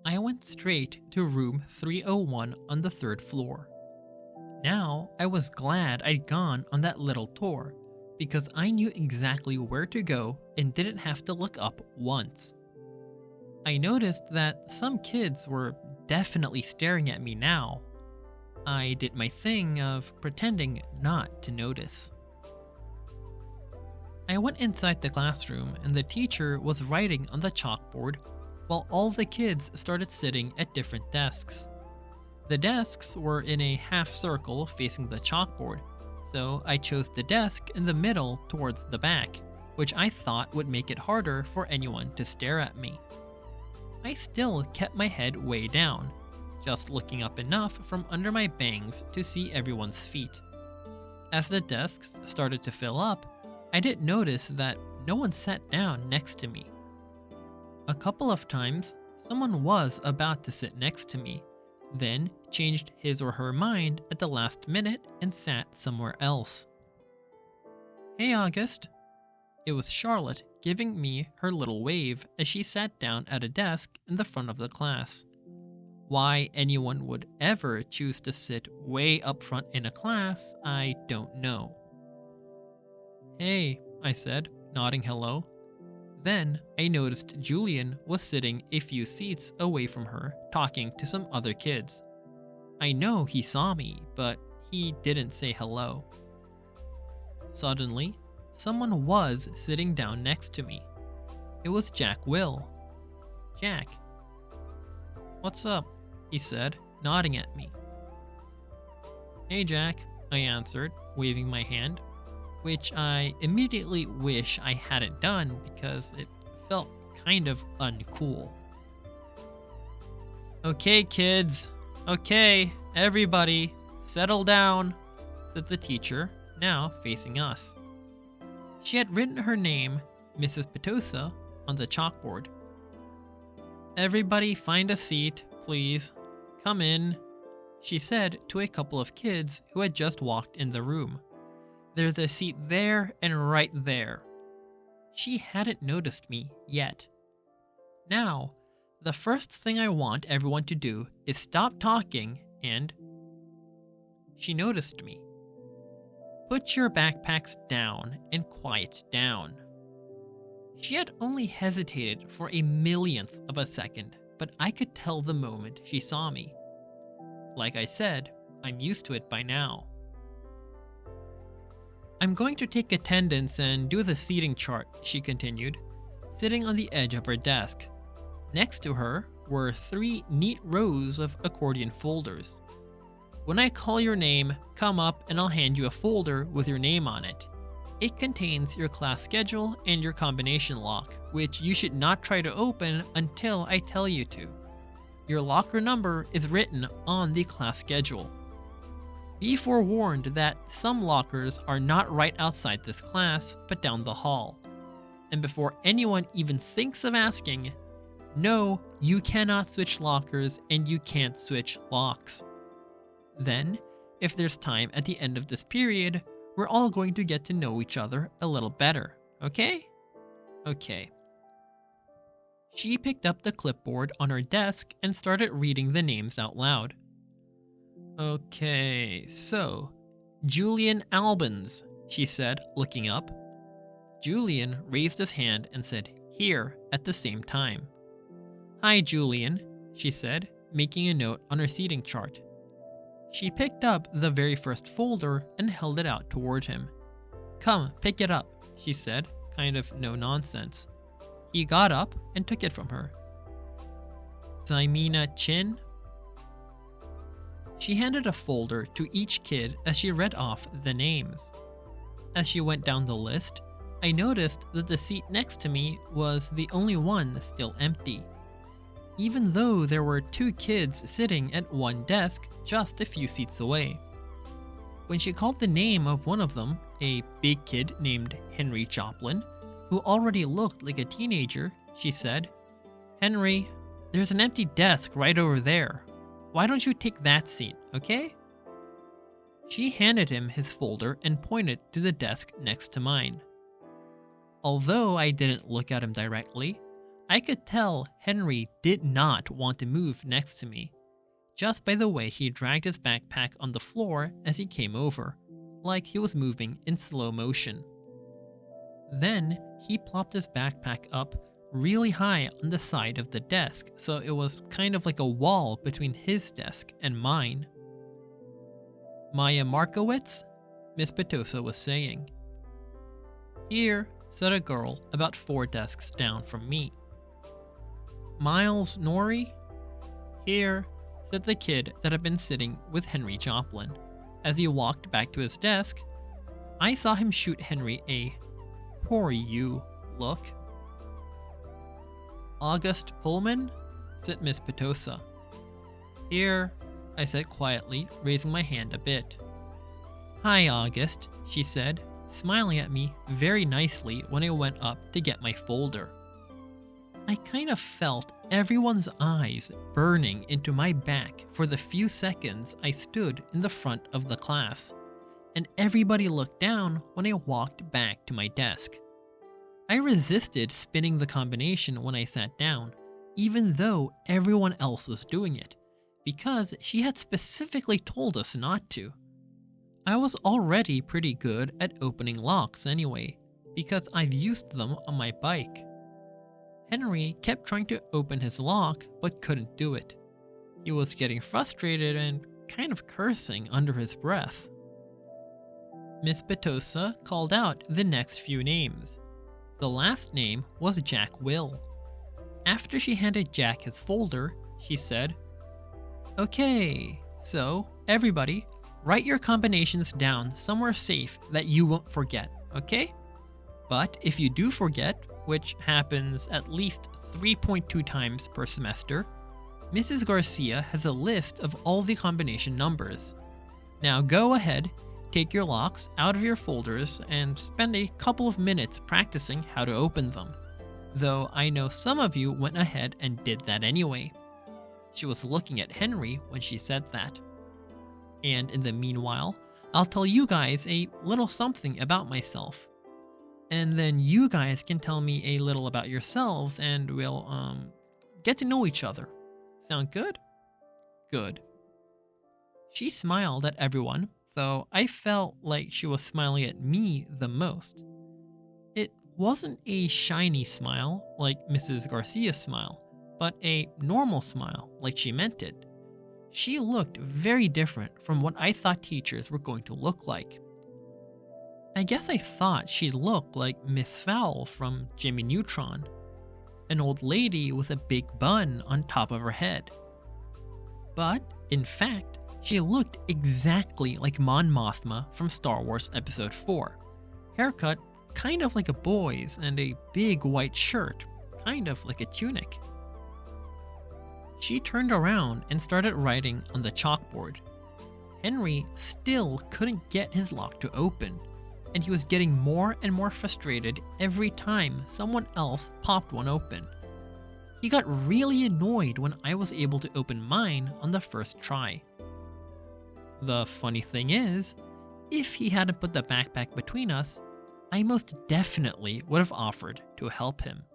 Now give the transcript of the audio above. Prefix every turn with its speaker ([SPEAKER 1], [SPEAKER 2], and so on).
[SPEAKER 1] I went straight to room 301 on the third floor. Now, I was glad I'd gone on that little tour because I knew exactly where to go and didn't have to look up once. I noticed that some kids were definitely staring at me now. I did my thing of pretending not to notice. I went inside the classroom and the teacher was writing on the chalkboard while all the kids started sitting at different desks. The desks were in a half circle facing the chalkboard, so I chose the desk in the middle towards the back, which I thought would make it harder for anyone to stare at me. I still kept my head way down, just looking up enough from under my bangs to see everyone's feet. As the desks started to fill up, I didn't notice that no one sat down next to me. A couple of times, someone was about to sit next to me, then changed his or her mind at the last minute and sat somewhere else. "Hey, August." It was Charlotte giving me her little wave as she sat down at a desk in the front of the class. Why anyone would ever choose to sit way up front in a class, I don't know. "Hey," I said, nodding hello. Then I noticed Julian was sitting a few seats away from her, talking to some other kids. I know he saw me, but he didn't say hello. Suddenly, someone was sitting down next to me. It was Jack Will. "Jack." "What's up?" he said, nodding at me. "Hey, Jack," I answered, waving my hand, which I immediately wish I hadn't done because it felt kind of uncool. "Okay, kids. Okay, everybody, settle down," said the teacher, now facing us. She had written her name, Mrs. Petosa, on the chalkboard. "Everybody find a seat, please. Come in," she said to a couple of kids who had just walked in the room. "There's a seat there and right there." She hadn't noticed me yet. Now, the first thing I want everyone to do is stop talking and... She noticed me. "Put your backpacks down and quiet down." She had only hesitated for a millionth of a second, but I could tell the moment she saw me. Like I said, I'm used to it by now. "I'm going to take attendance and do the seating chart," she continued, sitting on the edge of her desk. Next to her were 3 neat rows of accordion folders. "When I call your name, come up and I'll hand you a folder with your name on it. It contains your class schedule and your combination lock, which you should not try to open until I tell you to. Your locker number is written on the class schedule. Be forewarned that some lockers are not right outside this class, but down the hall. And before anyone even thinks of asking, no, you cannot switch lockers and you can't switch locks. Then, if there's time at the end of this period, we're all going to get to know each other a little better, okay? Okay." She picked up the clipboard on her desk and started reading the names out loud. "Okay, so, Julian Albans," she said, looking up. Julian raised his hand and said, "Here," at the same time. "Hi, Julian," she said, making a note on her seating chart. She picked up the very first folder and held it out toward him. "Come, pick it up," she said, kind of no nonsense. He got up and took it from her. "Zymina Chin?" She handed a folder to each kid as she read off the names. As she went down the list, I noticed that the seat next to me was the only one still empty, even though there were 2 kids sitting at one desk just a few seats away. When she called the name of one of them, a big kid named Henry Joplin, who already looked like a teenager, she said, "Henry, there's an empty desk right over there. Why don't you take that seat, okay?" She handed him his folder and pointed to the desk next to mine. Although I didn't look at him directly, I could tell Henry did not want to move next to me, just by the way he dragged his backpack on the floor as he came over, like he was moving in slow motion. Then he plopped his backpack up really high on the side of the desk, so it was kind of like a wall between his desk and mine. "Maya Markowitz?" Miss Petosa was saying. "Here," said a girl about 4 desks down from me. "Miles Norrie?" "Here," said the kid that had been sitting with Henry Joplin. As he walked back to his desk, I saw him shoot Henry a "poor you" look. "August Pullman?" said Miss Petosa. "Here," I said quietly, raising my hand a bit. "Hi, August," she said, smiling at me very nicely when I went up to get my folder. I kind of felt everyone's eyes burning into my back for the few seconds I stood in the front of the class, and everybody looked down when I walked back to my desk. I resisted spinning the combination when I sat down, even though everyone else was doing it, because she had specifically told us not to. I was already pretty good at opening locks anyway, because I've used them on my bike. Henry kept trying to open his lock but couldn't do it. He was getting frustrated and kind of cursing under his breath. Miss Petosa called out the next few names. The last name was Jack Will. After she handed Jack his folder, she said, "Okay, so everybody, write your combinations down somewhere safe that you won't forget, okay? But if you do forget, which happens at least 3.2 times per semester, Mrs. Garcia has a list of all the combination numbers. Now go ahead, take your locks out of your folders, and spend a couple of minutes practicing how to open them. Though I know some of you went ahead and did that anyway." She was looking at Henry when she said that. "And in the meanwhile, I'll tell you guys a little something about myself. And then you guys can tell me a little about yourselves and we'll, get to know each other. Sound good?" "Good." She smiled at everyone, though I felt like she was smiling at me the most. It wasn't a shiny smile like Mrs. Garcia's smile, but a normal smile like she meant it. She looked very different from what I thought teachers were going to look like. I guess I thought she'd look like Miss Fowl from Jimmy Neutron, an old lady with a big bun on top of her head. But, in fact, she looked exactly like Mon Mothma from Star Wars Episode 4. Haircut kind of like a boy's and a big white shirt, kind of like a tunic. She turned around and started writing on the chalkboard. Henry still couldn't get his lock to open, and he was getting more and more frustrated every time someone else popped one open. He got really annoyed when I was able to open mine on the first try. The funny thing is, if he hadn't put the backpack between us, I most definitely would have offered to help him.